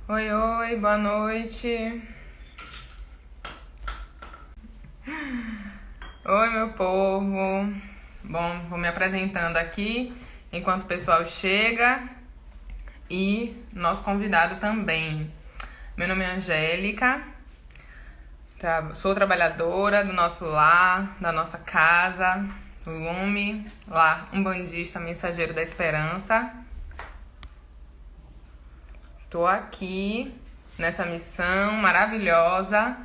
Oi, oi, boa noite. Oi, meu povo. Bom, vou me apresentando aqui enquanto o pessoal chega e nosso convidado também. Meu nome é Angélica, sou trabalhadora do nosso lar, da nossa casa, do Lume, lar Umbandista Mensageiro da Esperança. Tô aqui nessa missão maravilhosa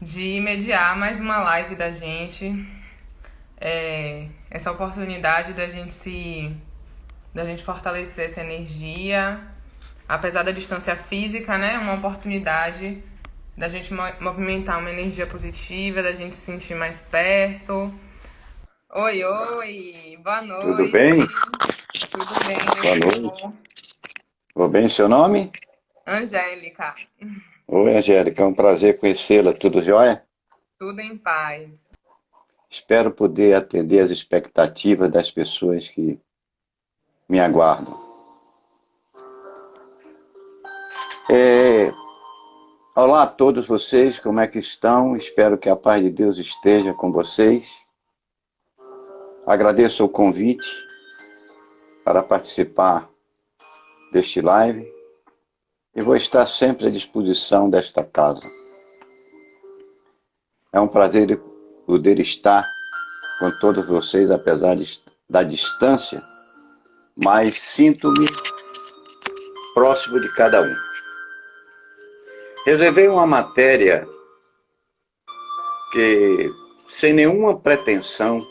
de mediar mais uma live da gente. Essa oportunidade da gente fortalecer essa energia, apesar da distância física, né? Uma oportunidade da gente movimentar uma energia positiva, da gente se sentir mais perto. Oi, oi, boa noite. Tudo bem? Tudo bem, Boa noite. Vou bem, seu nome? Angélica. Oi, Angélica, é um prazer conhecê-la. Tudo jóia? Tudo em paz. Espero poder atender as expectativas das pessoas que me aguardam. Olá a todos vocês, como é que estão? Espero que a paz de Deus esteja com vocês. Agradeço o convite para participar deste live e vou estar sempre à disposição desta casa. É um prazer poder estar com todos vocês, apesar da distância, mas sinto-me próximo de cada um. Reservei uma matéria que, sem nenhuma pretensão,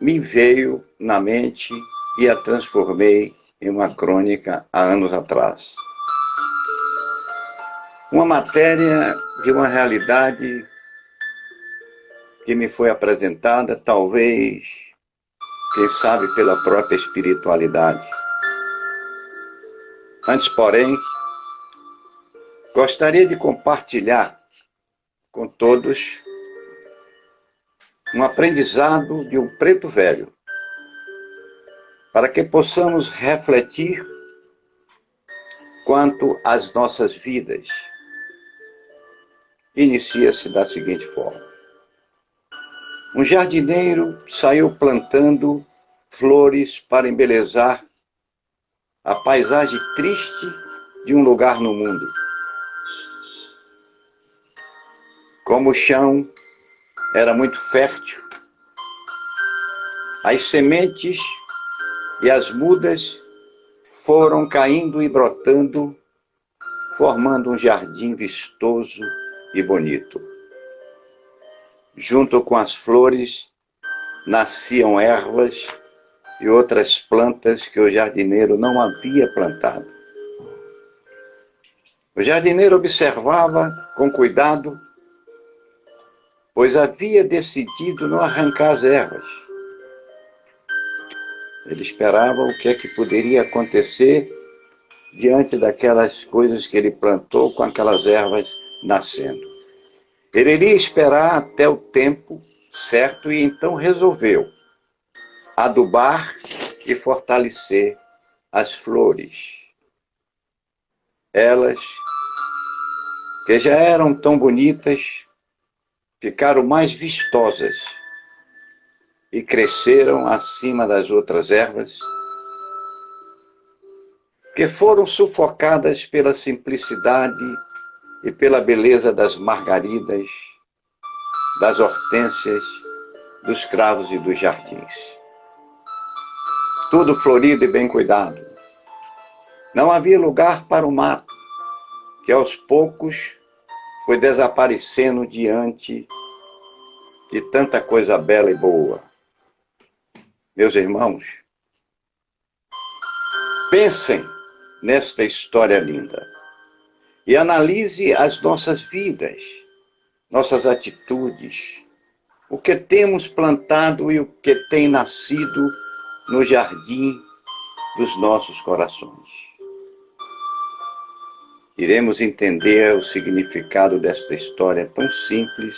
me veio na mente e a transformei em uma crônica há anos atrás. Uma matéria de uma realidade que me foi apresentada, talvez, quem sabe, pela própria espiritualidade. Antes, porém, gostaria de compartilhar com todos um aprendizado de um preto velho, para que possamos refletir quanto às nossas vidas. Inicia-se da seguinte forma. Um jardineiro saiu plantando flores para embelezar a paisagem triste de um lugar no mundo. Como o chão era muito fértil, as sementes e as mudas foram caindo e brotando, formando um jardim vistoso e bonito. Junto com as flores, nasciam ervas e outras plantas que o jardineiro não havia plantado. O jardineiro observava com cuidado, pois havia decidido não arrancar as ervas. Ele esperava o que é que poderia acontecer diante daquelas coisas que ele plantou com aquelas ervas nascendo. Ele iria esperar até o tempo certo e então resolveu adubar e fortalecer as flores. Elas, que já eram tão bonitas, ficaram mais vistosas e cresceram acima das outras ervas, que foram sufocadas pela simplicidade e pela beleza das margaridas, das hortênsias, dos cravos e dos jardins. Tudo florido e bem cuidado. Não havia lugar para o mato, que aos poucos foi desaparecendo diante de tanta coisa bela e boa. Meus irmãos, pensem nesta história linda e analise as nossas vidas, nossas atitudes, o que temos plantado e o que tem nascido no jardim dos nossos corações. Iremos entender o significado desta história tão simples,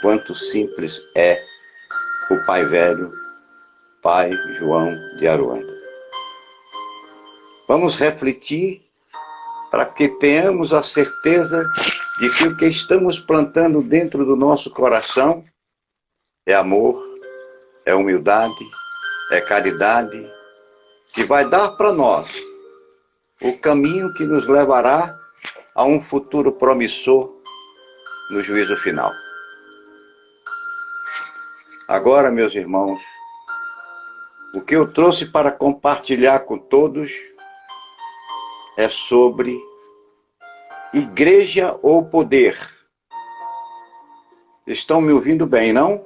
quanto simples é o Pai Velho Pai João de Aruanda. Vamos refletir para que tenhamos a certeza de que o que estamos plantando dentro do nosso coração é amor, é humildade, é caridade, que vai dar para nós o caminho que nos levará a um futuro promissor no juízo final. Agora, meus irmãos, o que eu trouxe para compartilhar com todos é sobre igreja ou poder. Estão me ouvindo bem, não?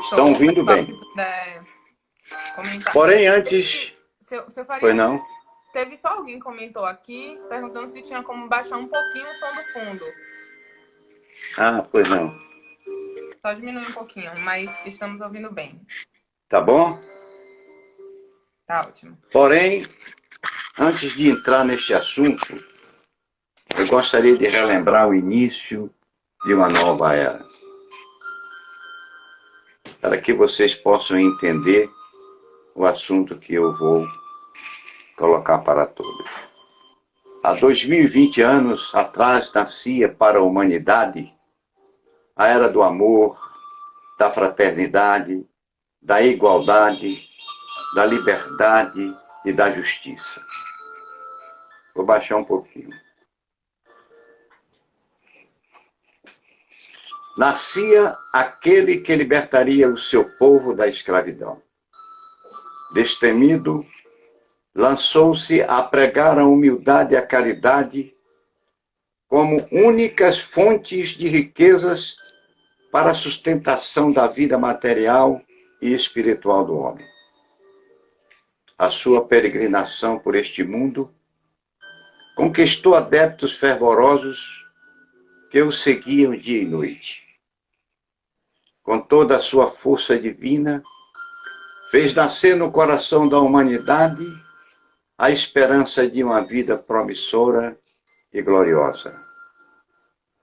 Estão ouvindo bem. Se puder comentar. Porém, antes... Seu Farias, Pois não? teve só alguém que comentou aqui, perguntando se tinha como baixar um pouquinho o som do fundo. Ah, pois não. Só diminuir um pouquinho, mas estamos ouvindo bem. Tá bom? Tá ótimo. Porém, antes de entrar neste assunto, eu gostaria de relembrar o início de uma nova era, para que vocês possam entender o assunto que eu vou colocar para todos. Há 2020 anos atrás nascia para a humanidade a era do amor, da fraternidade, da igualdade, da liberdade e da justiça. Vou baixar um pouquinho. Nascia aquele que libertaria o seu povo da escravidão. Destemido, lançou-se a pregar a humildade e a caridade como únicas fontes de riquezas para a sustentação da vida material e espiritual do homem. A sua peregrinação por este mundo conquistou adeptos fervorosos que o seguiam dia e noite. Com toda a sua força divina, fez nascer no coração da humanidade a esperança de uma vida promissora e gloriosa.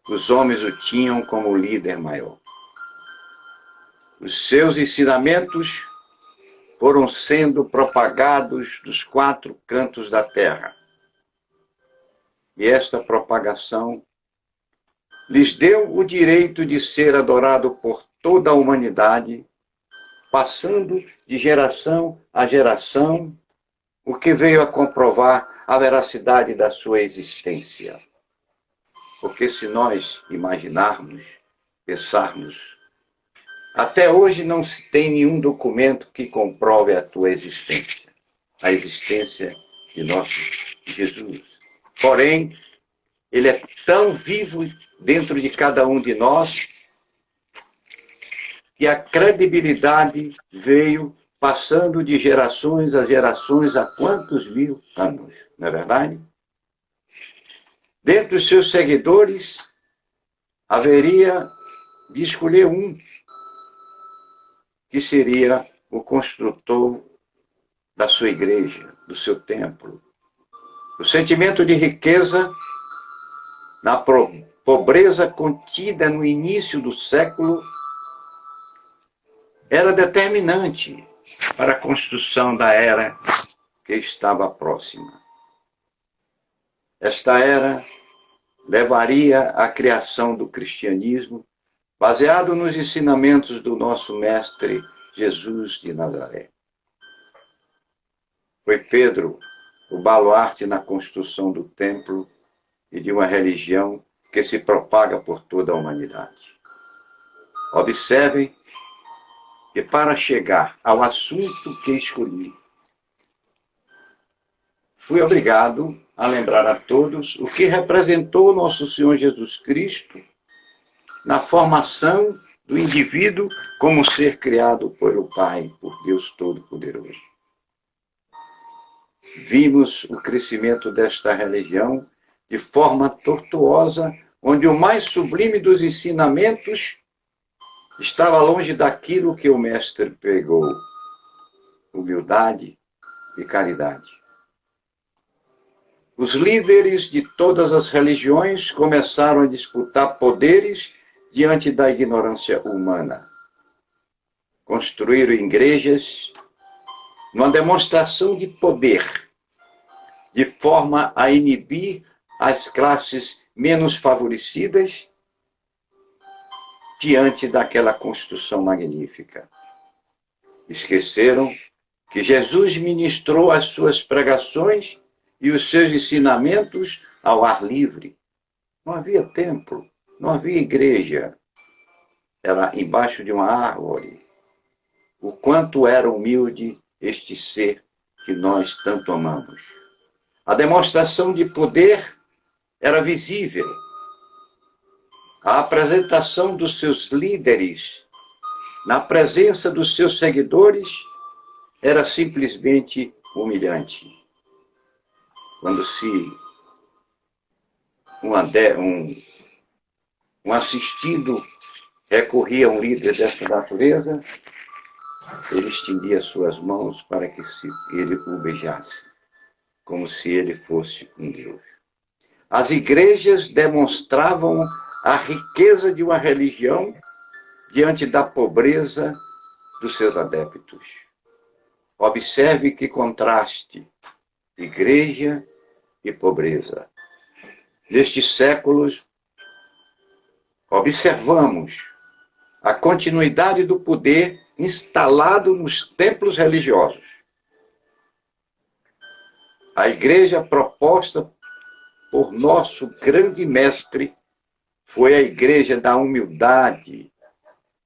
Os homens o tinham como líder maior. Os seus ensinamentos foram sendo propagados dos 4 cantos da terra. E esta propagação lhes deu o direito de ser adorado por toda a humanidade, passando de geração a geração, o que veio a comprovar a veracidade da sua existência. Porque se nós imaginarmos, pensarmos, até hoje não se tem nenhum documento que comprove a tua existência, a existência de nosso Jesus. Porém, ele é tão vivo dentro de cada um de nós que a credibilidade veio passando de gerações a gerações há quantos mil anos, não é verdade? Dentre os seus seguidores, haveria de escolher um, que seria o construtor da sua igreja, do seu templo. O sentimento de riqueza, na pobreza contida no início do século, era determinante para a construção da era que estava próxima. Esta era levaria à criação do cristianismo, baseado nos ensinamentos do nosso mestre Jesus de Nazaré. Foi Pedro o baluarte na construção do templo e de uma religião que se propaga por toda a humanidade. Observem que para chegar ao assunto que escolhi, fui obrigado a lembrar a todos o que representou nosso Senhor Jesus Cristo na formação do indivíduo como ser criado pelo Pai, por Deus Todo-Poderoso. Vimos o crescimento desta religião de forma tortuosa, onde o mais sublime dos ensinamentos estava longe daquilo que o Mestre pregou: humildade e caridade. Os líderes de todas as religiões começaram a disputar poderes diante da ignorância humana. construíram igrejas numa demonstração de poder, de forma a inibir as classes menos favorecidas diante daquela construção magnífica. Esqueceram que Jesus ministrou as suas pregações e os seus ensinamentos ao ar livre. Não havia templo, não havia igreja. Era embaixo de uma árvore. O quanto era humilde este ser que nós tanto amamos. A demonstração de poder era visível. A apresentação dos seus líderes na presença dos seus seguidores era simplesmente humilhante. Quando um assistido recorria a um líder dessa natureza, ele estendia suas mãos para que ele o beijasse, como se ele fosse um Deus. As igrejas demonstravam a riqueza de uma religião diante da pobreza dos seus adeptos. Observe que contraste, igreja e pobreza. Nestes séculos, observamos a continuidade do poder instalado nos templos religiosos. A igreja proposta por nosso grande mestre foi a igreja da humildade,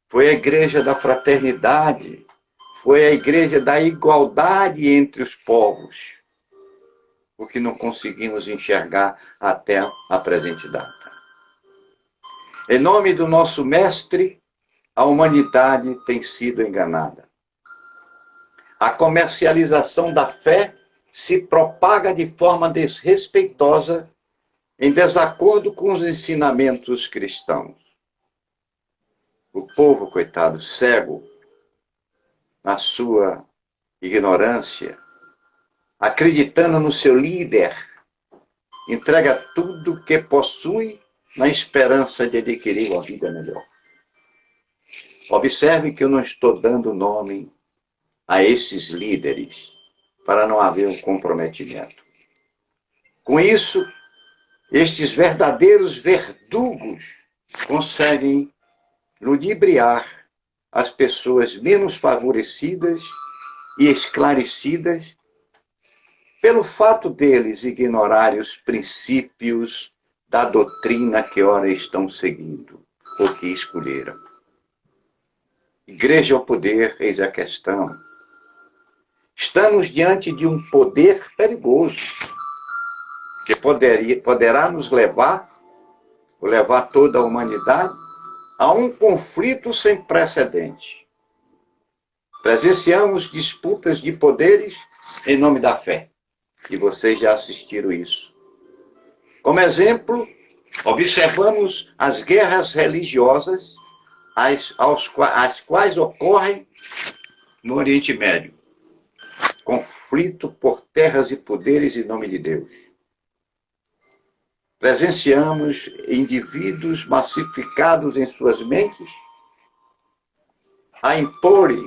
foi a igreja da fraternidade, foi a igreja da igualdade entre os povos, o que não conseguimos enxergar até a presente data. Em nome do nosso mestre, a humanidade tem sido enganada. A comercialização da fé se propaga de forma desrespeitosa, em desacordo com os ensinamentos cristãos. O povo, coitado, cego, na sua ignorância, acreditando no seu líder, entrega tudo que possui na esperança de adquirir uma vida melhor. Observe que eu não estou dando nome a esses líderes para não haver um comprometimento. Com isso, estes verdadeiros verdugos conseguem ludibriar as pessoas menos favorecidas e esclarecidas pelo fato deles ignorarem os princípios da doutrina que ora estão seguindo, ou que escolheram. Igreja ou poder, eis a questão. Estamos diante de um poder perigoso, que poderá nos levar, ou levar toda a humanidade, a um conflito sem precedente. Presenciamos disputas de poderes em nome da fé. E vocês já assistiram isso. Como exemplo, observamos as guerras religiosas, as quais ocorrem no Oriente Médio. Conflito por terras e poderes em nome de Deus. Presenciamos indivíduos massificados em suas mentes a imporem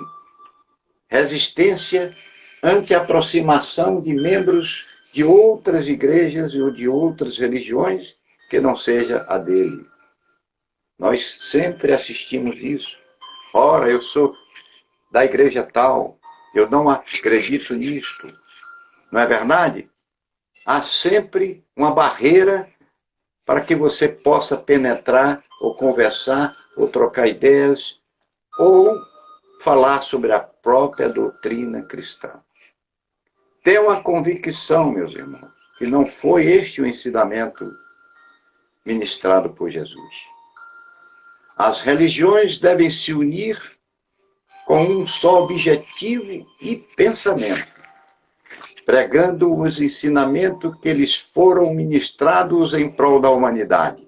resistência ante a aproximação de membros de outras igrejas ou de outras religiões que não seja a dele. Nós sempre assistimos isso. Ora, eu sou da igreja tal, eu não acredito nisto. Não é verdade? Há sempre uma barreira para que você possa penetrar, ou conversar, ou trocar ideias, ou falar sobre a própria doutrina cristã. Tenho a convicção, meus irmãos, que não foi este o ensinamento ministrado por Jesus. As religiões devem se unir com um só objetivo e pensamento, pregando os ensinamentos que lhes foram ministrados em prol da humanidade.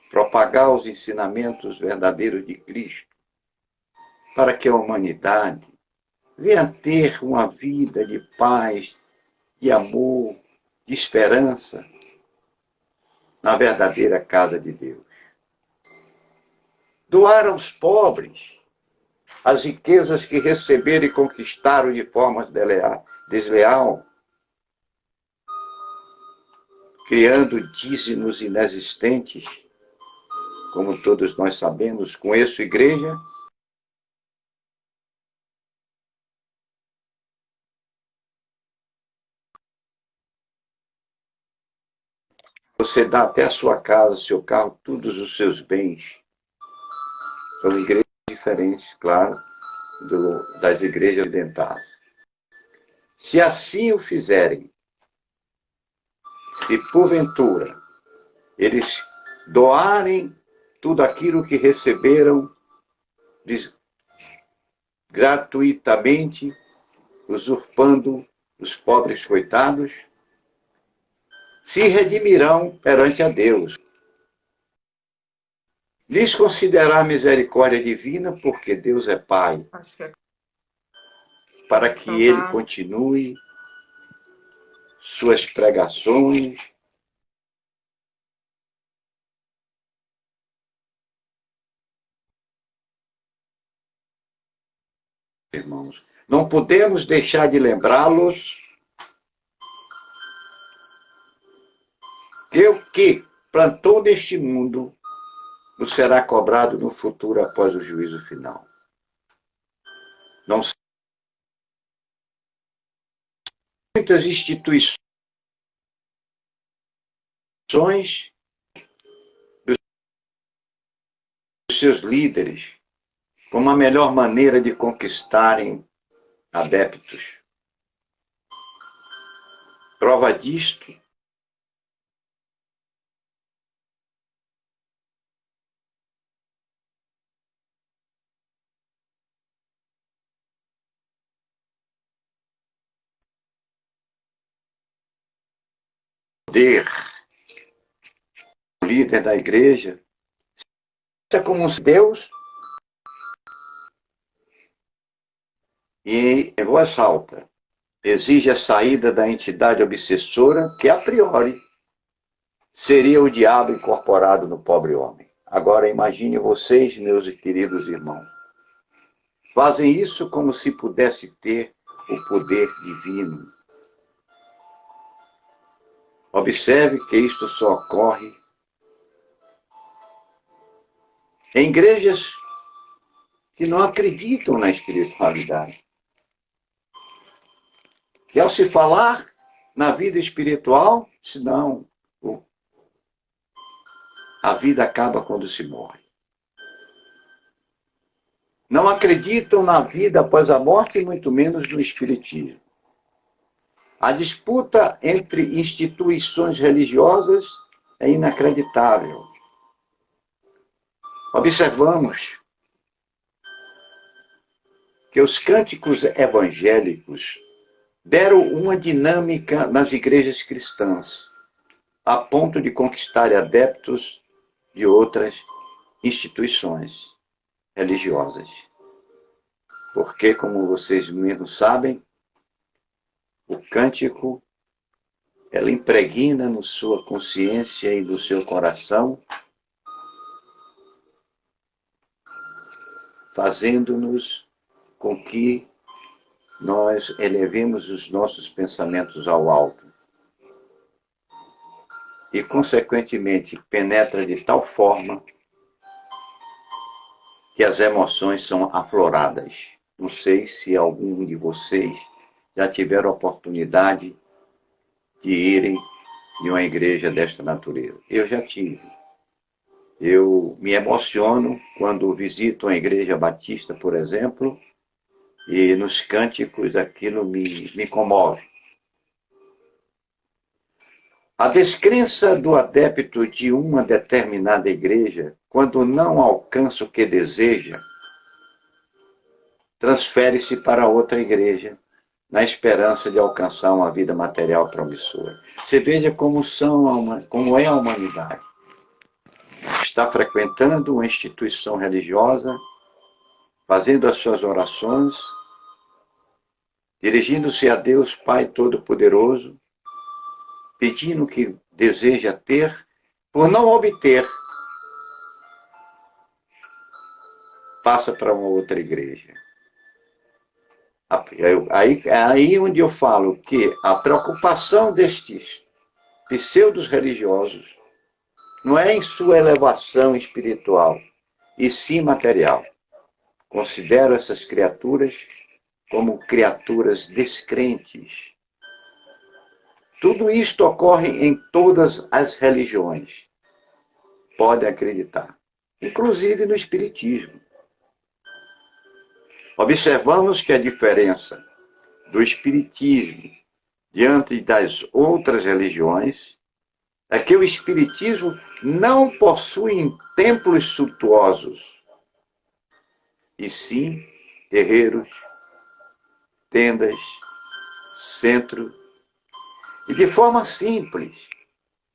Propagar os ensinamentos verdadeiros de Cristo, para que a humanidade venha ter uma vida de paz, de amor, de esperança, na verdadeira casa de Deus. Doar aos pobres as riquezas que receberam e conquistaram de forma desleal, criando dízimos inexistentes, como todos nós sabemos. Conheço igreja você dá até a sua casa, seu carro, todos os seus bens. São igrejas diferentes, claro, das igrejas ocidentais. Se assim o fizerem, se porventura eles doarem tudo aquilo que receberam gratuitamente, usurpando os pobres coitados, se redimirão perante a Deus. Lhes considerar misericórdia divina, porque Deus é Pai, para que Ele continue suas pregações, irmãos. Não podemos deixar de lembrá-los que o que plantou neste mundo nos será cobrado no futuro após o juízo final. Não são muitas instituições dos seus líderes como a melhor maneira de conquistarem adeptos. Prova disto poder, o líder da igreja, é como Deus, e em voz alta exige a saída da entidade obsessora que, a priori, seria o diabo incorporado no pobre homem. Agora imagine vocês, meus queridos irmãos, fazem isso como se pudesse ter o poder divino. Observe que isto só ocorre em igrejas que não acreditam na espiritualidade. E ao se falar na vida espiritual, senão a vida acaba quando se morre. Não acreditam na vida após a morte e muito menos no espiritismo. A disputa entre instituições religiosas é inacreditável. Observamos que os cânticos evangélicos deram uma dinâmica nas igrejas cristãs, a ponto de conquistar adeptos de outras instituições religiosas. Porque, como vocês mesmos sabem, o cântico, ela impregna na sua consciência e no seu coração, fazendo-nos com que nós elevemos os nossos pensamentos ao alto. E, consequentemente, penetra de tal forma que as emoções são afloradas. Não sei se algum de vocês já tiveram a oportunidade de irem em uma igreja desta natureza. Eu já tive. Eu me emociono quando visito uma igreja batista, por exemplo, e nos cânticos aquilo me comove. A descrença do adepto de uma determinada igreja, quando não alcança o que deseja, transfere-se para outra igreja, na esperança de alcançar uma vida material promissora. Você veja como é a humanidade. Está frequentando uma instituição religiosa, fazendo as suas orações, dirigindo-se a Deus Pai Todo-Poderoso, pedindo o que deseja ter, por não obter, passa para uma outra igreja. Aí onde eu falo que a preocupação destes pseudos religiosos não é em sua elevação espiritual, e sim material. Considero essas criaturas como criaturas descrentes. Tudo isto ocorre em todas as religiões. Pode acreditar, inclusive no Espiritismo. Observamos que a diferença do Espiritismo diante das outras religiões é que o Espiritismo não possui templos suntuosos, e sim terreiros, tendas, centro, e de forma simples,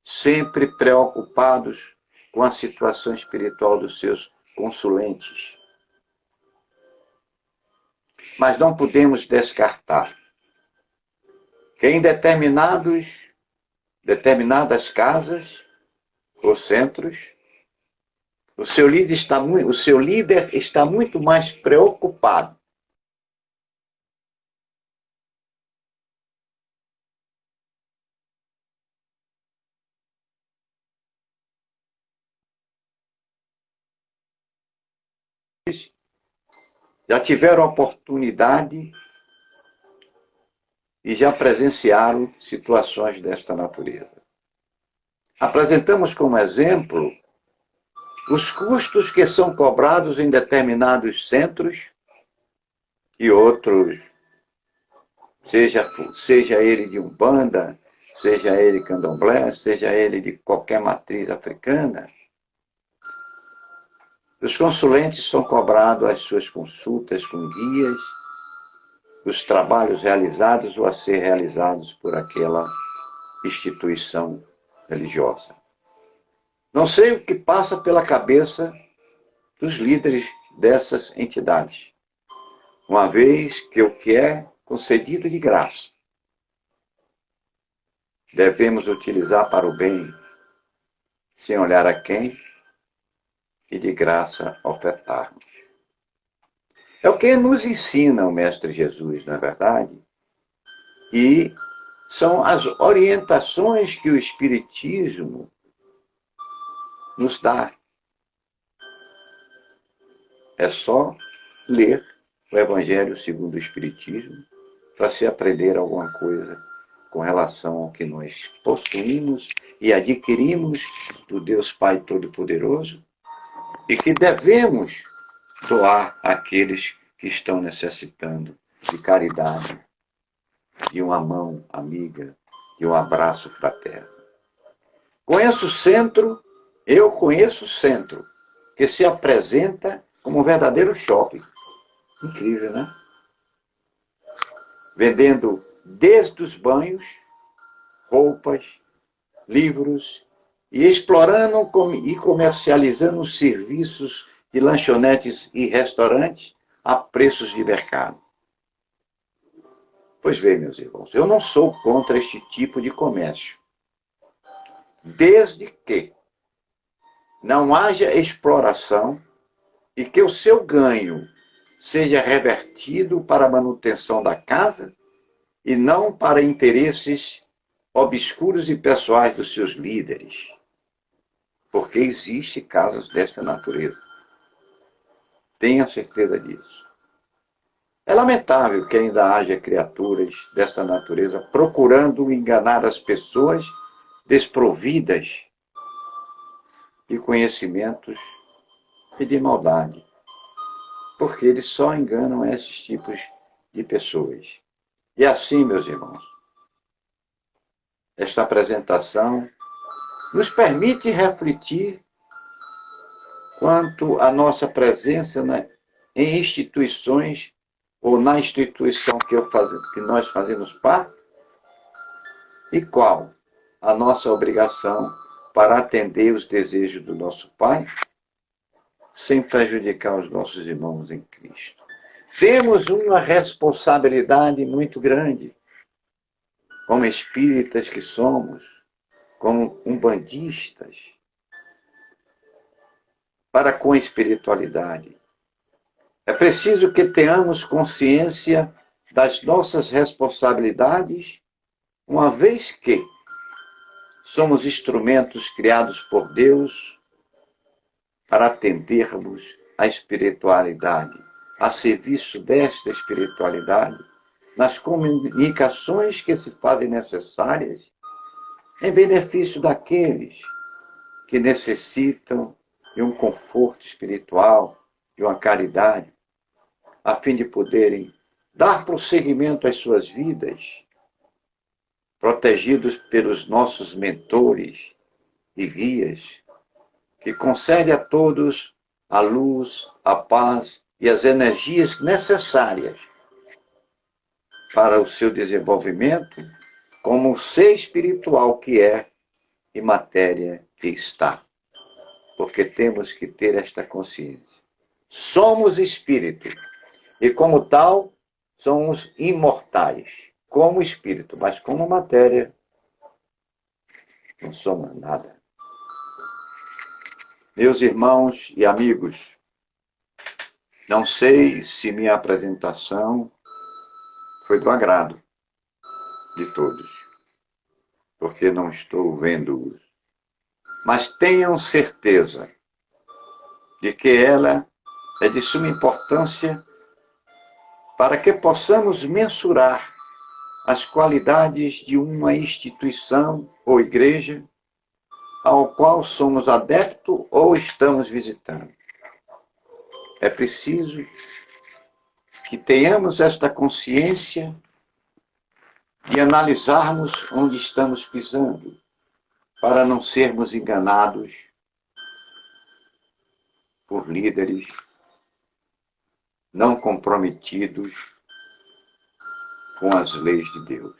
sempre preocupados com a situação espiritual dos seus consulentes. Mas não podemos descartar que em determinadas casas ou centros, o seu líder está muito mais preocupado já tiveram oportunidade e já presenciaram situações desta natureza. Apresentamos como exemplo os custos que são cobrados em determinados centros e outros, seja ele de Umbanda, seja ele Candomblé, seja ele de qualquer matriz africana. Os consulentes são cobrados as suas consultas com guias, os trabalhos realizados ou a ser realizados por aquela instituição religiosa. Não sei o que passa pela cabeça dos líderes dessas entidades, uma vez que o que é concedido de graça devemos utilizar para o bem, sem olhar a quem, e de graça ofertarmos. É o que nos ensina o Mestre Jesus, não é verdade? E são as orientações que o Espiritismo nos dá. É só ler o Evangelho segundo o Espiritismo para se aprender alguma coisa com relação ao que nós possuímos e adquirimos do Deus Pai Todo-Poderoso e que devemos doar àqueles que estão necessitando de caridade, de uma mão amiga, de um abraço fraterno. Eu conheço o centro, que se apresenta como um verdadeiro shopping. Incrível, né? Vendendo desde os banhos, roupas, livros, e explorando e comercializando serviços de lanchonetes e restaurantes a preços de mercado. Pois bem, meus irmãos, eu não sou contra este tipo de comércio, desde que não haja exploração e que o seu ganho seja revertido para a manutenção da casa e não para interesses obscuros e pessoais dos seus líderes. Porque existem casos desta natureza. Tenha certeza disso. É lamentável que ainda haja criaturas desta natureza procurando enganar as pessoas desprovidas de conhecimentos e de maldade. Porque eles só enganam esses tipos de pessoas. E assim, meus irmãos, esta apresentação nos permite refletir quanto à nossa presença em instituições ou na instituição que nós fazemos parte e qual a nossa obrigação para atender os desejos do nosso Pai sem prejudicar os nossos irmãos em Cristo. Temos uma responsabilidade muito grande, como espíritas que somos, como umbandistas, para com a espiritualidade. É preciso que tenhamos consciência das nossas responsabilidades, uma vez que somos instrumentos criados por Deus para atendermos à espiritualidade, a serviço desta espiritualidade, nas comunicações que se fazem necessárias em benefício daqueles que necessitam de um conforto espiritual, de uma caridade, a fim de poderem dar prosseguimento às suas vidas, protegidos pelos nossos mentores e guias, que concede a todos a luz, a paz e as energias necessárias para o seu desenvolvimento como ser espiritual que é e matéria que está. Porque temos que ter esta consciência. Somos espírito e, como tal, somos imortais, como espírito, mas como matéria, não somos nada. Meus irmãos e amigos, não sei se minha apresentação foi do agrado de todos, porque não estou vendo-os. Mas tenham certeza de que ela é de suma importância para que possamos mensurar as qualidades de uma instituição ou igreja ao qual somos adeptos ou estamos visitando. É preciso que tenhamos esta consciência de analisarmos onde estamos pisando, para não sermos enganados por líderes não comprometidos com as leis de Deus.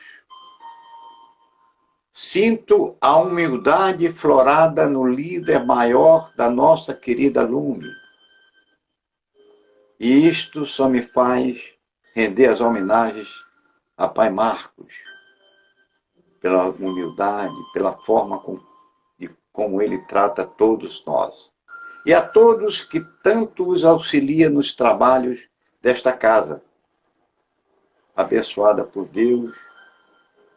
Sinto a humildade florada no líder maior da nossa querida Lume. E isto só me faz render as homenagens a Pai Marcos, pela humildade, pela forma como ele trata todos nós. E a todos que tanto os auxilia nos trabalhos desta casa, abençoada por Deus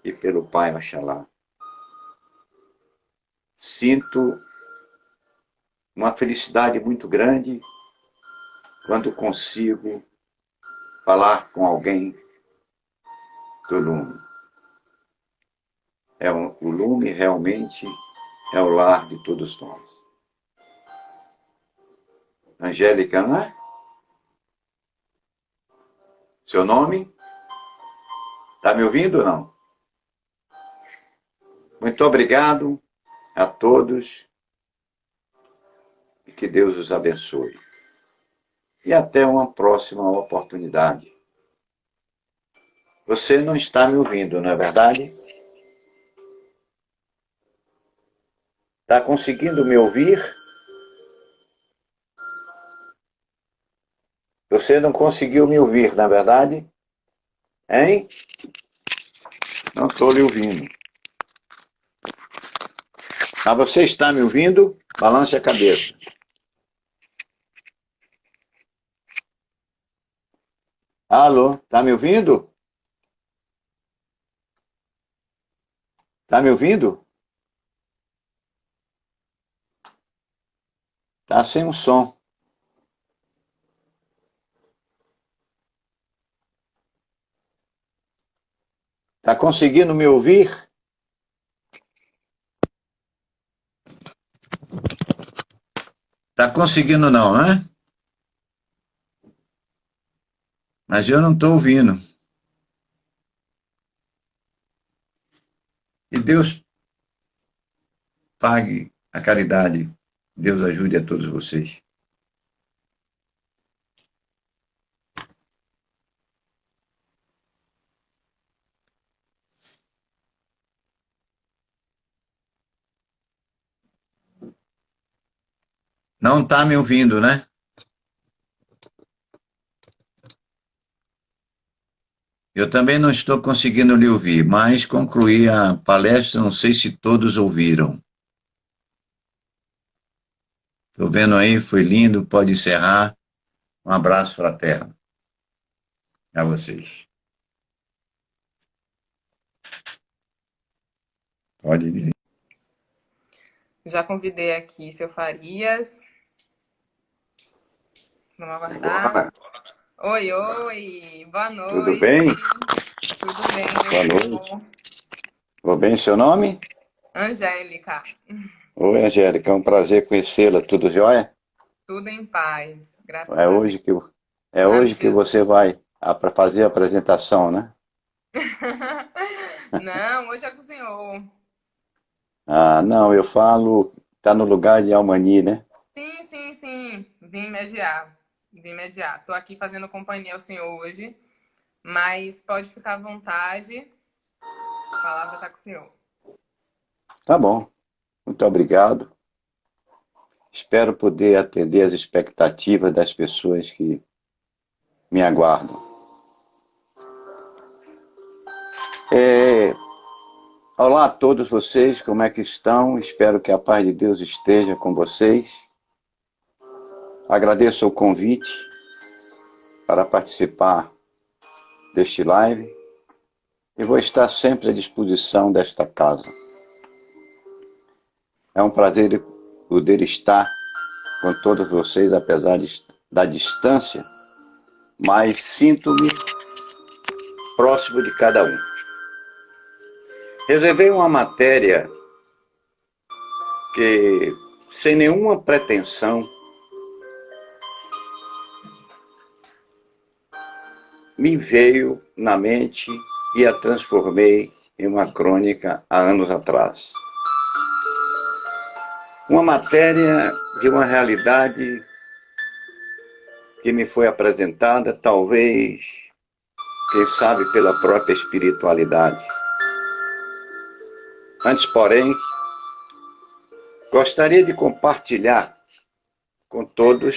e pelo Pai Oxalá. Sinto uma felicidade muito grande quando consigo falar com alguém do Lume. O Lume realmente é o lar de todos nós. Angélica, não é? Seu nome? Está me ouvindo ou não? Muito obrigado a todos e que Deus os abençoe. E até uma próxima oportunidade. Você não está me ouvindo, não é verdade? Está conseguindo me ouvir? Você não conseguiu me ouvir, não é verdade? Hein? Não estou lhe ouvindo. Mas você está me ouvindo? Balance a cabeça. Alô, está me ouvindo? Está me ouvindo? Está sem um som. Está conseguindo me ouvir? Está conseguindo não, né? Mas eu não estou ouvindo. E Deus pague a caridade. Deus ajude a todos vocês. Não está me ouvindo, né? Eu também não estou conseguindo lhe ouvir, mas concluí a palestra, não sei se todos ouviram. Estou vendo aí, foi lindo, pode encerrar. Um abraço fraterno a vocês. Pode ir. Já convidei aqui seu Farias. Vamos aguardar. Oi, oi. Boa noite. Tudo bem? Tudo bem. Boa noite. Tudo bem, seu nome? Angélica. Oi, Angélica. É um prazer conhecê-la. Tudo jóia? Tudo em paz. Graças É a hoje Deus. que você vai para fazer a apresentação, né? Não, hoje é com o senhor. Ah, não, eu falo, tá no lugar de Almani, né? Sim, sim, sim. Vim mediar. Vim mediar. Tô aqui fazendo companhia ao senhor hoje, mas pode ficar à vontade. A palavra tá com o senhor. Tá bom. Muito obrigado. Espero poder atender as expectativas das pessoas que me aguardam. Olá a todos vocês, como é que estão? Espero que a paz de Deus esteja com vocês. Agradeço o convite para participar deste live e vou estar sempre à disposição desta casa. É um prazer poder estar com todos vocês, apesar da distância, mas sinto-me próximo de cada um. Reservei uma matéria que, sem nenhuma pretensão, me veio na mente e a transformei em uma crônica há anos atrás. Uma matéria de uma realidade que me foi apresentada, talvez, quem sabe, pela própria espiritualidade. Antes, porém, gostaria de compartilhar com todos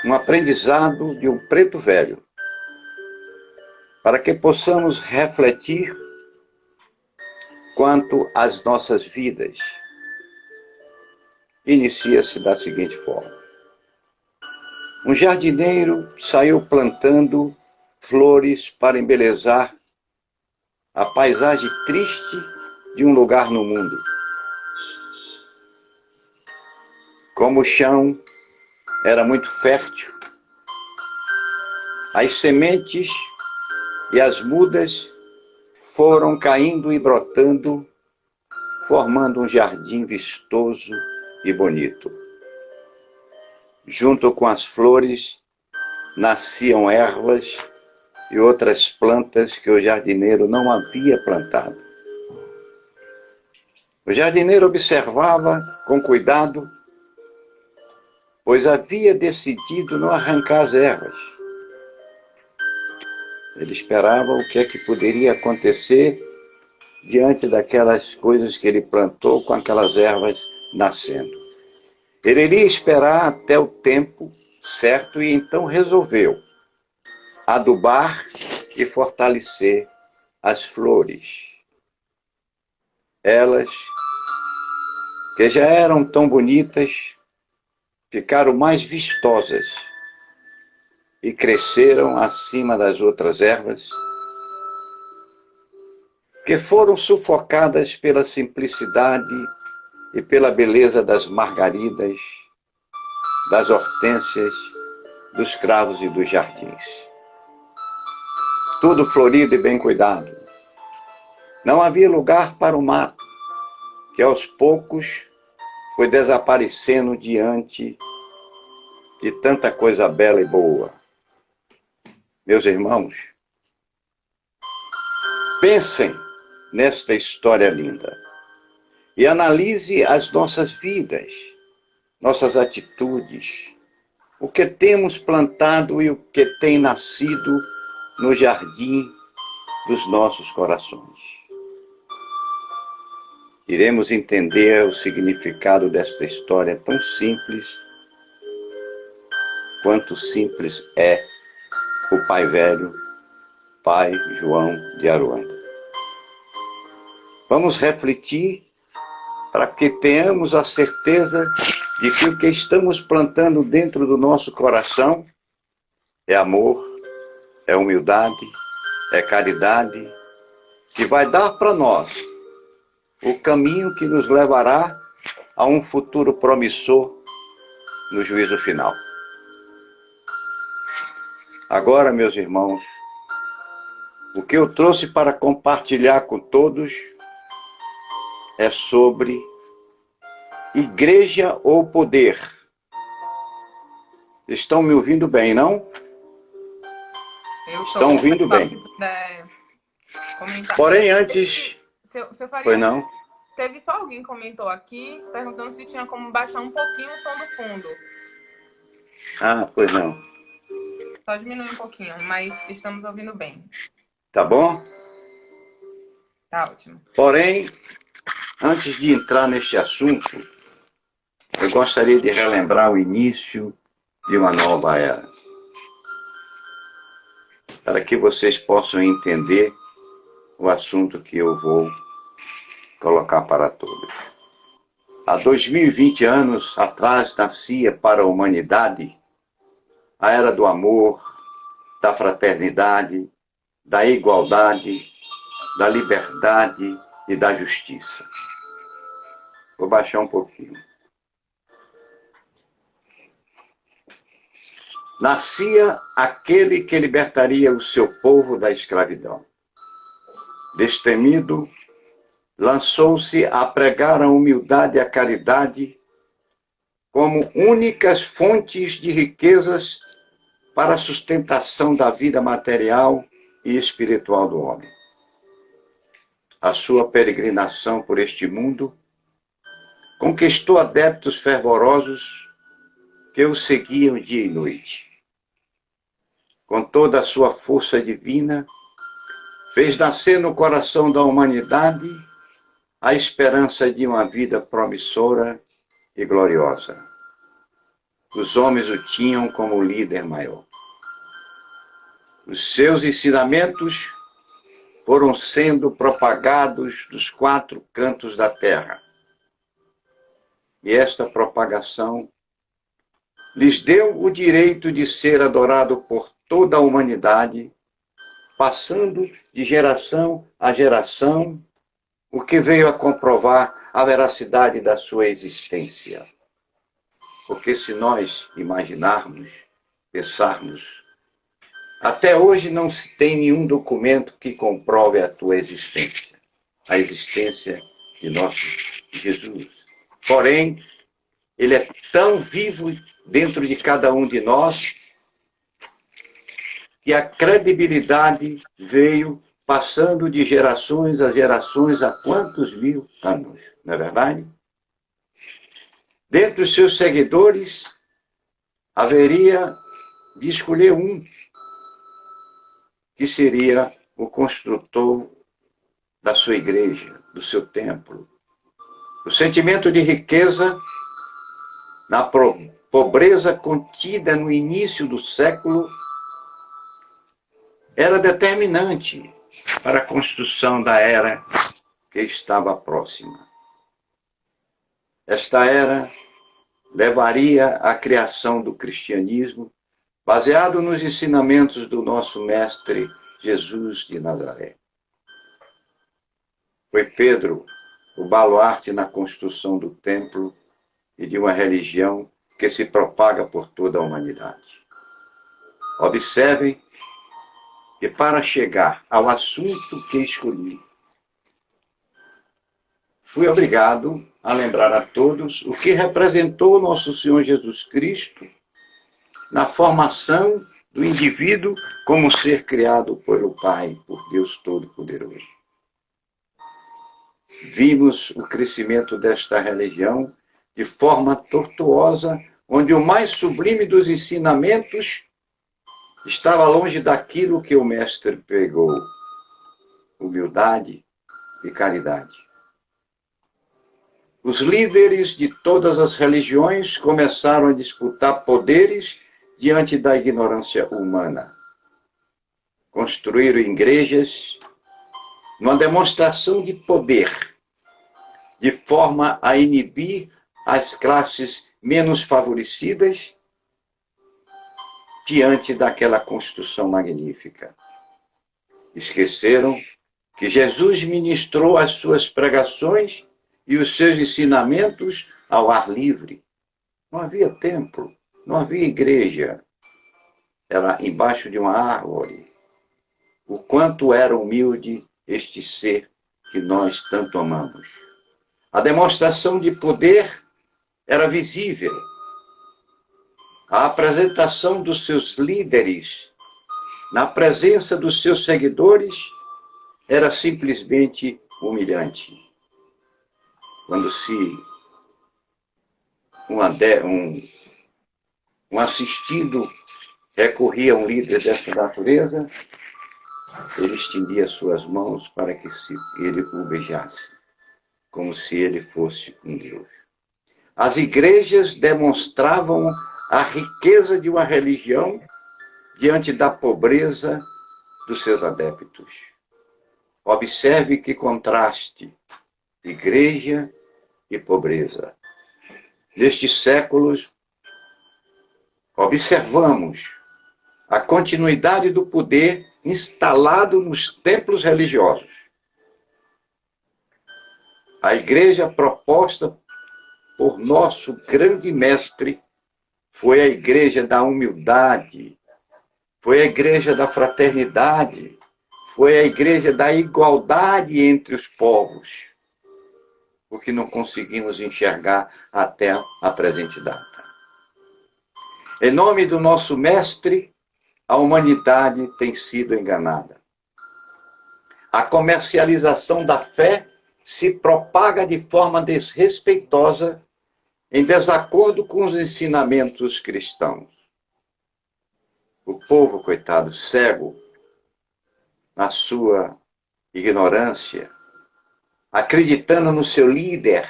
um aprendizado de um preto velho, para que possamos refletir quanto às nossas vidas. Inicia-se da seguinte forma. Um jardineiro saiu plantando flores para embelezar a paisagem triste de um lugar no mundo. Como o chão era muito fértil, as sementes e as mudas foram caindo e brotando, formando um jardim vistoso e bonito. Junto com as flores, nasciam ervas e outras plantas que o jardineiro não havia plantado. O jardineiro observava com cuidado, pois havia decidido não arrancar as ervas. Ele esperava o que é que poderia acontecer diante daquelas coisas que ele plantou com aquelas ervas nascendo. Ele iria esperar até o tempo certo e então resolveu adubar e fortalecer as flores. Elas, que já eram tão bonitas, ficaram mais vistosas e cresceram acima das outras ervas, que foram sufocadas pela simplicidade e pela beleza das margaridas, das hortênsias, dos cravos e dos jardins. Tudo florido e bem cuidado. Não havia lugar para o mato, que aos poucos foi desaparecendo diante de tanta coisa bela e boa. Meus irmãos, pensem nesta história linda e analise as nossas vidas, nossas atitudes, o que temos plantado e o que tem nascido no jardim dos nossos corações. Iremos entender o significado desta história tão simples quanto simples é o Pai Velho, Pai João de Aruanda. Vamos refletir para que tenhamos a certeza de que o que estamos plantando dentro do nosso coração é amor, é humildade, é caridade, que vai dar para nós o caminho que nos levará a um futuro promissor no juízo final. Agora, meus irmãos, o que eu trouxe para compartilhar com todos é sobre igreja ou poder. Estão me ouvindo bem, não? Estão ouvindo bem. Se puder comentar. Porém, antes... Seu Farias, Pois não? teve só alguém que comentou aqui, perguntando se tinha como baixar um pouquinho o som do fundo. Ah, pois não. Só diminuir um pouquinho, mas estamos ouvindo bem. Tá bom? Tá ótimo. Porém, antes de entrar neste assunto, eu gostaria de relembrar o início de uma nova era, para que vocês possam entender o assunto que eu vou colocar para todos. Há 2020 anos atrás nascia para a humanidade a era do amor, da fraternidade, da igualdade, da liberdade e da justiça. Vou baixar um pouquinho. Nascia aquele que libertaria o seu povo da escravidão. Destemido, lançou-se a pregar a humildade e a caridade como únicas fontes de riquezas para a sustentação da vida material e espiritual do homem. A sua peregrinação por este mundo conquistou adeptos fervorosos que o seguiam dia e noite. Com toda a sua força divina, fez nascer no coração da humanidade a esperança de uma vida promissora e gloriosa. Os homens o tinham como líder maior. Os seus ensinamentos foram sendo propagados dos 4 cantos da terra. E esta propagação lhes deu o direito de ser adorado por toda a humanidade, passando de geração a geração, o que veio a comprovar a veracidade da sua existência. Porque se nós imaginarmos, pensarmos, até hoje não se tem nenhum documento que comprove a tua existência, a existência de nosso Jesus. Porém, ele é tão vivo dentro de cada um de nós que a credibilidade veio passando de gerações a gerações há quantos mil anos, não é verdade? Dentre os seus seguidores, haveria de escolher um, que seria o construtor da sua igreja, do seu templo. O sentimento de riqueza, na pobreza contida no início do século, era determinante para a construção da era que estava próxima. Esta era levaria à criação do cristianismo, baseado nos ensinamentos do nosso mestre Jesus de Nazaré. Foi Pedro o baluarte na construção do templo e de uma religião que se propaga por toda a humanidade. Observem que para chegar ao assunto que escolhi, fui obrigado a lembrar a todos o que representou nosso Senhor Jesus Cristo na formação do indivíduo como ser criado pelo Pai, por Deus Todo-Poderoso. Vimos o crescimento desta religião de forma tortuosa, onde o mais sublime dos ensinamentos estava longe daquilo que o Mestre pregou: humildade e caridade. Os líderes de todas as religiões começaram a disputar poderes diante da ignorância humana. Construíram igrejas numa demonstração de poder, de forma a inibir as classes menos favorecidas diante daquela construção magnífica. Esqueceram que Jesus ministrou as suas pregações e os seus ensinamentos ao ar livre. Não havia templo, não havia igreja. Era embaixo de uma árvore. O quanto era humilde este ser que nós tanto amamos. A demonstração de poder era visível. A apresentação dos seus líderes na presença dos seus seguidores era simplesmente humilhante. Quando um assistido recorria a um líder dessa natureza, ele estendia suas mãos para que ele o beijasse, como se ele fosse um Deus. As igrejas demonstravam a riqueza de uma religião diante da pobreza dos seus adeptos. Observe que contraste, igreja e pobreza. Nestes séculos, observamos a continuidade do poder instalado nos templos religiosos. A igreja proposta por nosso grande mestre foi a igreja da humildade, foi a igreja da fraternidade, foi a igreja da igualdade entre os povos, o que não conseguimos enxergar até a presente data. Em nome do nosso mestre, a humanidade tem sido enganada. A comercialização da fé se propaga de forma desrespeitosa, em desacordo com os ensinamentos cristãos. O povo, coitado, cego, na sua ignorância, acreditando no seu líder,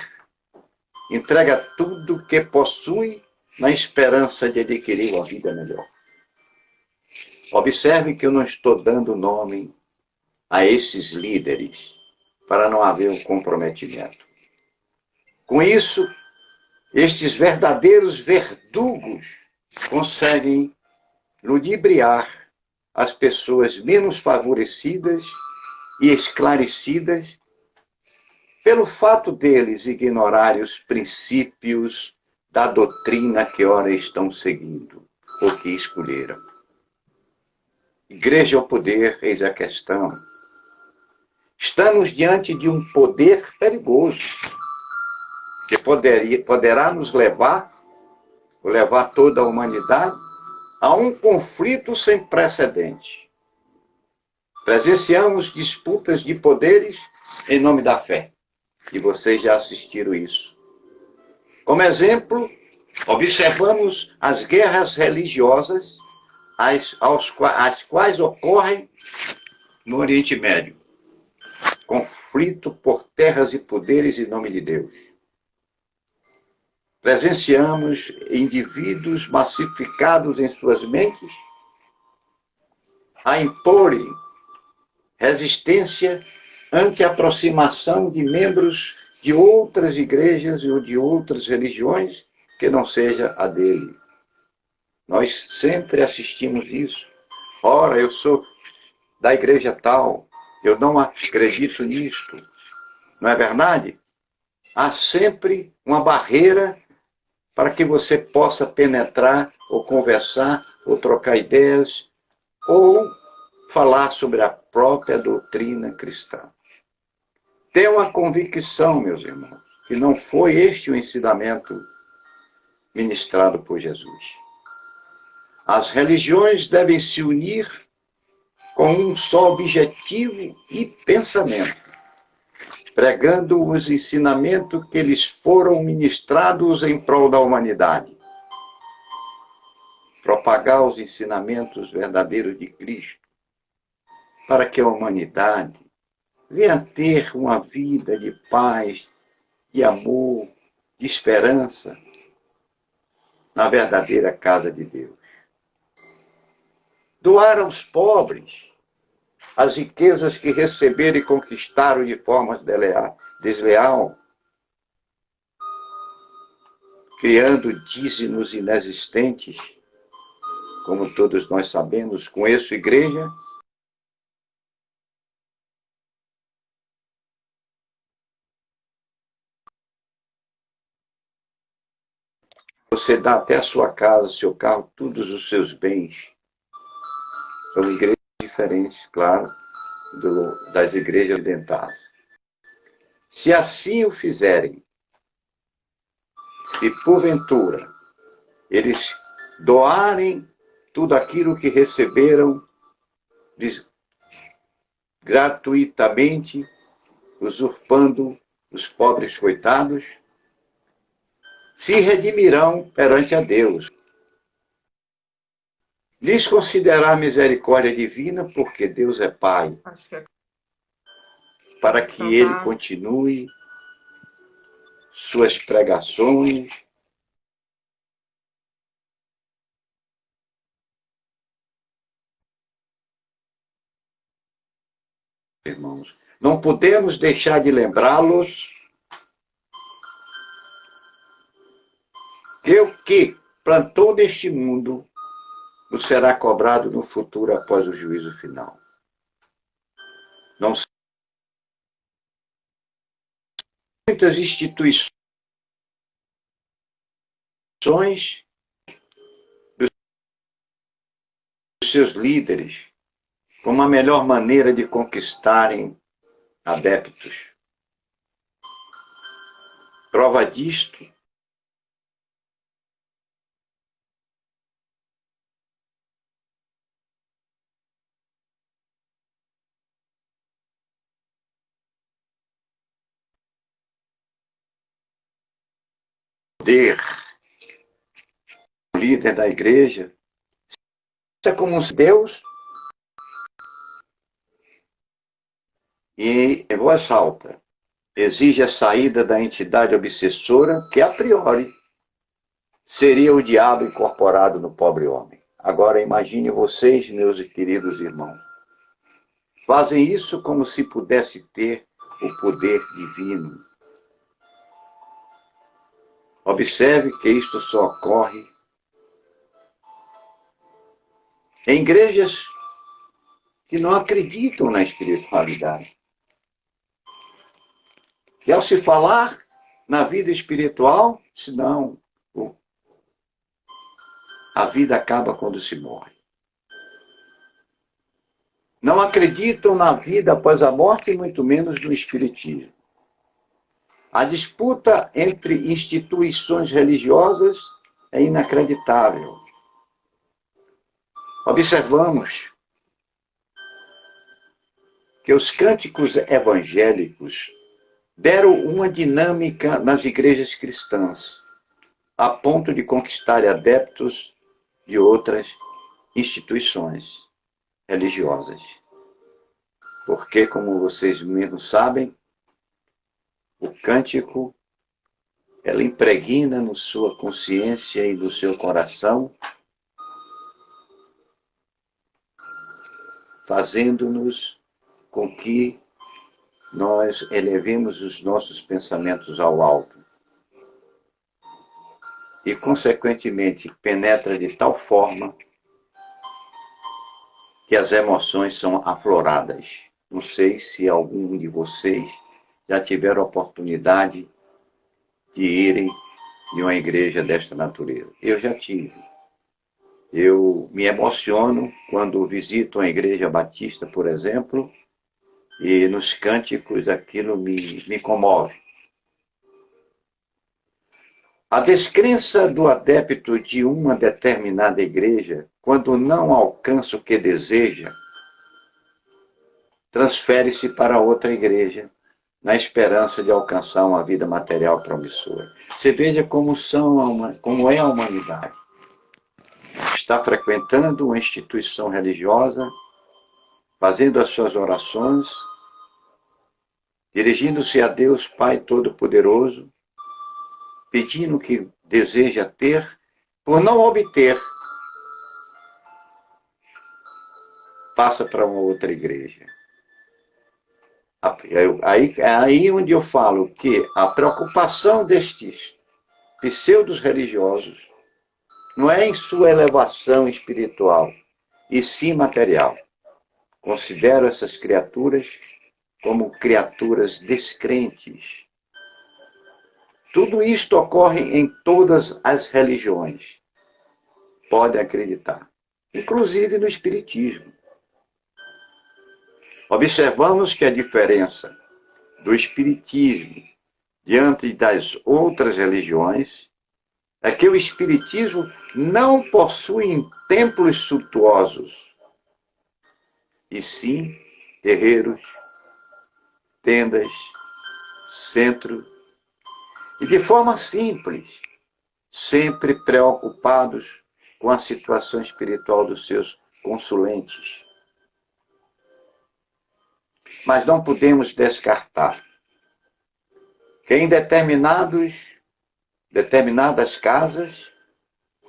entrega tudo que possui na esperança de adquirir uma vida melhor. Observe que eu não estou dando nome a esses líderes para não haver um comprometimento. Com isso, estes verdadeiros verdugos conseguem ludibriar as pessoas menos favorecidas e esclarecidas pelo fato deles ignorarem os princípios da doutrina que ora estão seguindo, ou que escolheram. Igreja ou poder, eis a questão. Estamos diante de um poder perigoso, que poderá nos levar toda a humanidade, a um conflito sem precedente. Presenciamos disputas de poderes em nome da fé, e vocês já assistiram isso. Como exemplo, observamos as guerras religiosas, as quais ocorrem no Oriente Médio. Conflito por terras e poderes em nome de Deus. Presenciamos indivíduos massificados em suas mentes a imporem resistência ante a aproximação de membros de outras igrejas ou de outras religiões que não seja a dele. Nós sempre assistimos isso. Ora, eu sou da igreja tal, eu não acredito nisto. Não é verdade? Há sempre uma barreira para que você possa penetrar, ou conversar, ou trocar ideias, ou falar sobre a própria doutrina cristã. Tenho uma convicção, meus irmãos, que não foi este o ensinamento ministrado por Jesus. As religiões devem se unir com um só objetivo e pensamento, pregando os ensinamentos que lhes foram ministrados em prol da humanidade. Propagar os ensinamentos verdadeiros de Cristo, para que a humanidade venha ter uma vida de paz, de amor, de esperança, na verdadeira casa de Deus. Doar aos pobres as riquezas que receberam e conquistaram de forma desleal. criando dízimos inexistentes, como todos nós sabemos. Conheço igreja você dá até a sua casa, seu carro, todos os seus bens. São igrejas diferentes, claro, das igrejas ocidentais. Se assim o fizerem, se porventura eles doarem tudo aquilo que receberam gratuitamente, usurpando os pobres coitados, se redimirão perante a Deus. Lhes considerar misericórdia divina, porque Deus é Pai, para que Ele continue suas pregações, irmãos. Não podemos deixar de lembrá-los que o que plantou neste mundo nos será cobrado no futuro após o juízo final. Não são muitas instituições dos seus líderes como a melhor maneira de conquistarem adeptos. Prova disto poder, o líder da igreja, é como um Deus e, em voz alta, exige a saída da entidade obsessora que, a priori, seria o diabo incorporado no pobre homem. Agora imagine vocês, meus queridos irmãos, fazem isso como se pudesse ter o poder divino. Observe que isto só ocorre em igrejas que não acreditam na espiritualidade. E ao se falar na vida espiritual, senão a vida acaba quando se morre. Não acreditam na vida após a morte e muito menos no espiritismo. A disputa entre instituições religiosas é inacreditável. Observamos que os cânticos evangélicos deram uma dinâmica nas igrejas cristãs, a ponto de conquistar adeptos de outras instituições religiosas. Porque, como vocês mesmos sabem, o cântico, ela impregna na sua consciência e no seu coração, fazendo-nos com que nós elevemos os nossos pensamentos ao alto. E, consequentemente, penetra de tal forma que as emoções são afloradas. Não sei se algum de vocês já tiveram a oportunidade de irem de uma igreja desta natureza. Eu já tive. Eu me emociono quando visito uma igreja batista, por exemplo, e nos cânticos aquilo me comove. A descrença do adepto de uma determinada igreja, quando não alcança o que deseja, transfere-se para outra igreja, na esperança de alcançar uma vida material promissora. Você veja como é a humanidade. Está frequentando uma instituição religiosa, fazendo as suas orações, dirigindo-se a Deus Pai Todo-Poderoso, pedindo o que deseja ter, por não obter, passa para uma outra igreja. Aí onde eu falo que a preocupação destes pseudos religiosos não é em sua elevação espiritual, e sim material. Considero essas criaturas como criaturas descrentes. Tudo isto ocorre em todas as religiões. Pode acreditar, inclusive no Espiritismo. Observamos que a diferença do Espiritismo diante das outras religiões é que o Espiritismo não possui templos suntuosos, e sim terreiros, tendas, centro, e de forma simples, sempre preocupados com a situação espiritual dos seus consulentes. Mas não podemos descartar que em determinadas casas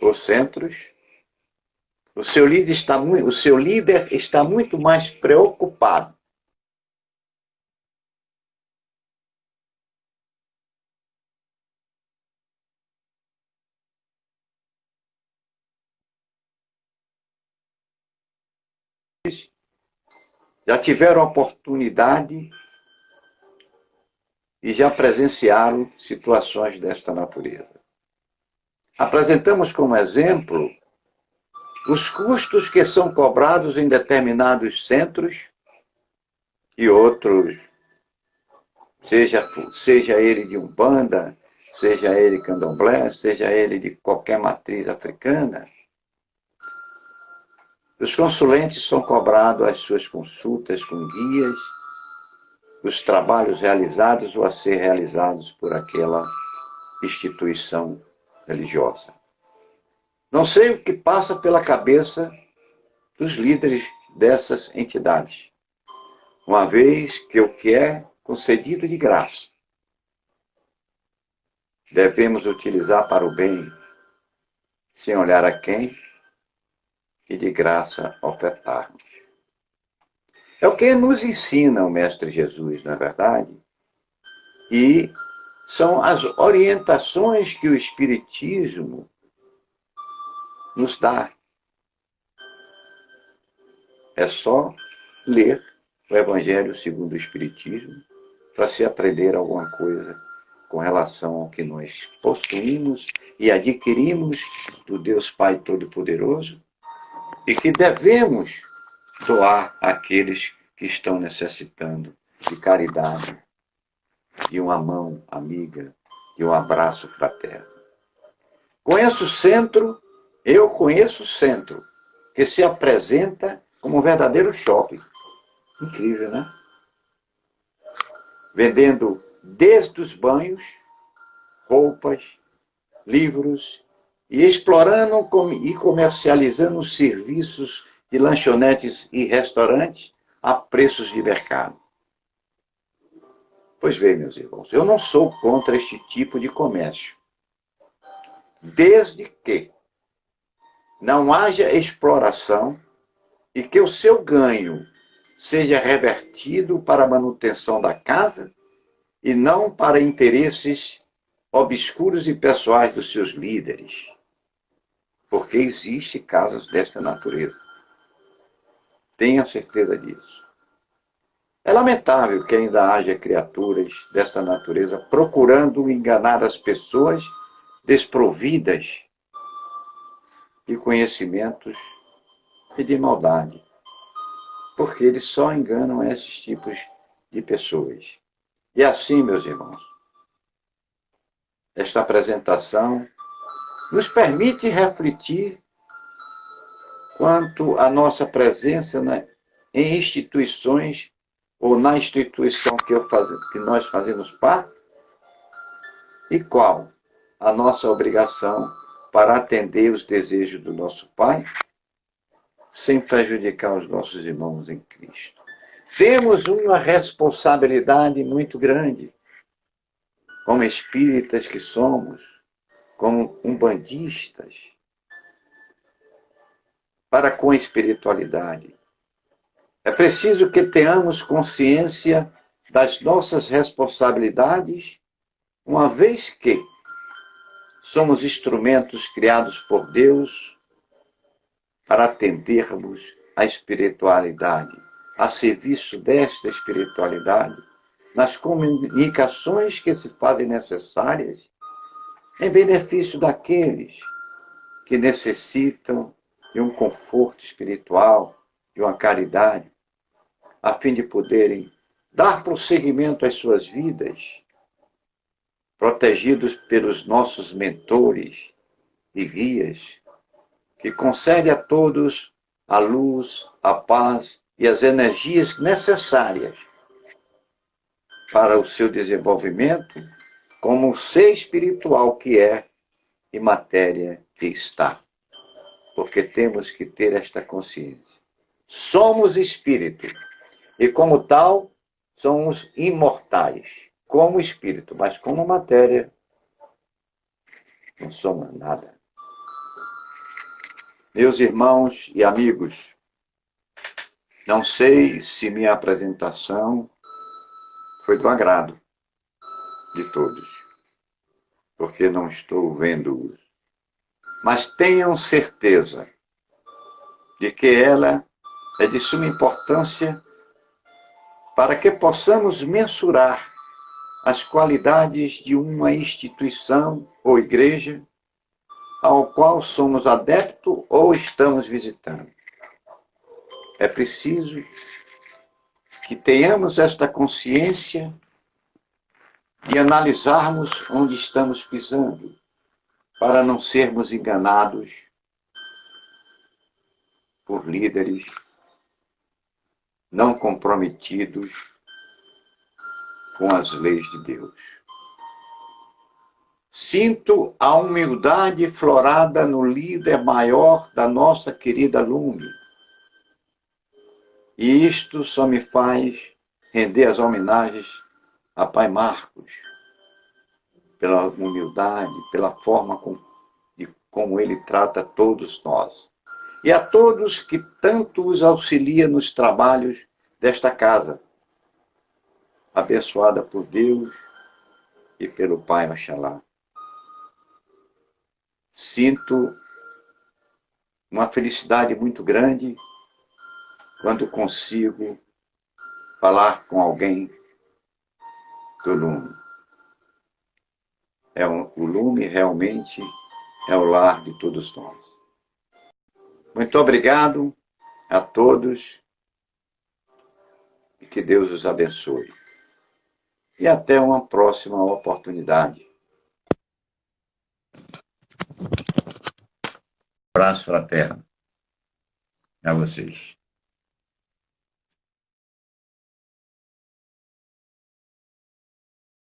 ou centros, o seu líder está muito mais preocupado já tiveram oportunidade e já presenciaram situações desta natureza. Apresentamos como exemplo os custos que são cobrados em determinados centros e outros, seja ele de Umbanda, seja ele Candomblé, seja ele de qualquer matriz africana. Os consulentes são cobrados as suas consultas com guias, os trabalhos realizados ou a ser realizados por aquela instituição religiosa. Não sei o que passa pela cabeça dos líderes dessas entidades, uma vez que o que é concedido de graça devemos utilizar para o bem, sem olhar a quem, e de graça ofertarmos. É o que nos ensina o Mestre Jesus, não é verdade? E são as orientações que o Espiritismo nos dá. É só ler o Evangelho segundo o Espiritismo para se aprender alguma coisa com relação ao que nós possuímos e adquirimos do Deus Pai Todo-Poderoso e que devemos doar àqueles que estão necessitando de caridade, de uma mão amiga, de um abraço fraterno. Eu conheço o centro, que se apresenta como um verdadeiro shopping. Incrível, né? Vendendo desde os banhos, roupas, livros, e explorando e comercializando os serviços de lanchonetes e restaurantes a preços de mercado. Pois bem, meus irmãos, eu não sou contra este tipo de comércio, desde que não haja exploração e que o seu ganho seja revertido para a manutenção da casa e não para interesses obscuros e pessoais dos seus líderes. Porque existem casos desta natureza. Tenha certeza disso. É lamentável que ainda haja criaturas desta natureza procurando enganar as pessoas desprovidas de conhecimentos e de maldade. Porque eles só enganam esses tipos de pessoas. E assim, meus irmãos, esta apresentação nos permite refletir quanto à nossa presença em instituições ou na instituição que nós fazemos parte e qual a nossa obrigação para atender os desejos do nosso Pai sem prejudicar os nossos irmãos em Cristo. Temos uma responsabilidade muito grande, como espíritas que somos, como umbandistas, para com a espiritualidade. É preciso que tenhamos consciência das nossas responsabilidades, uma vez que somos instrumentos criados por Deus para atendermos à espiritualidade, a serviço desta espiritualidade, nas comunicações que se fazem necessárias em benefício daqueles que necessitam de um conforto espiritual, de uma caridade, a fim de poderem dar prosseguimento às suas vidas, protegidos pelos nossos mentores e guias, que concede a todos a luz, a paz e as energias necessárias para o seu desenvolvimento como ser espiritual que é e matéria que está. Porque temos que ter esta consciência. Somos espírito e, como tal, somos imortais, como espírito, mas como matéria, não somos nada. Meus irmãos e amigos, não sei se minha apresentação foi do agrado de todos, porque não estou vendo-os. Mas tenham certeza de que ela é de suma importância para que possamos mensurar as qualidades de uma instituição ou igreja ao qual somos adeptos ou estamos visitando. É preciso que tenhamos esta consciência de analisarmos onde estamos pisando, para não sermos enganados por líderes não comprometidos com as leis de Deus. Sinto a humildade florada no líder maior da nossa querida Lume. E isto só me faz render as homenagens a Pai Marcos, pela humildade, pela forma como ele trata todos nós. E a todos que tanto os auxilia nos trabalhos desta casa, abençoada por Deus e pelo Pai Oxalá. Sinto uma felicidade muito grande quando consigo falar com alguém do Lume. O Lume realmente é o lar de todos nós. Muito obrigado a todos e que Deus os abençoe. E até uma próxima oportunidade. Abraço fraterno a vocês.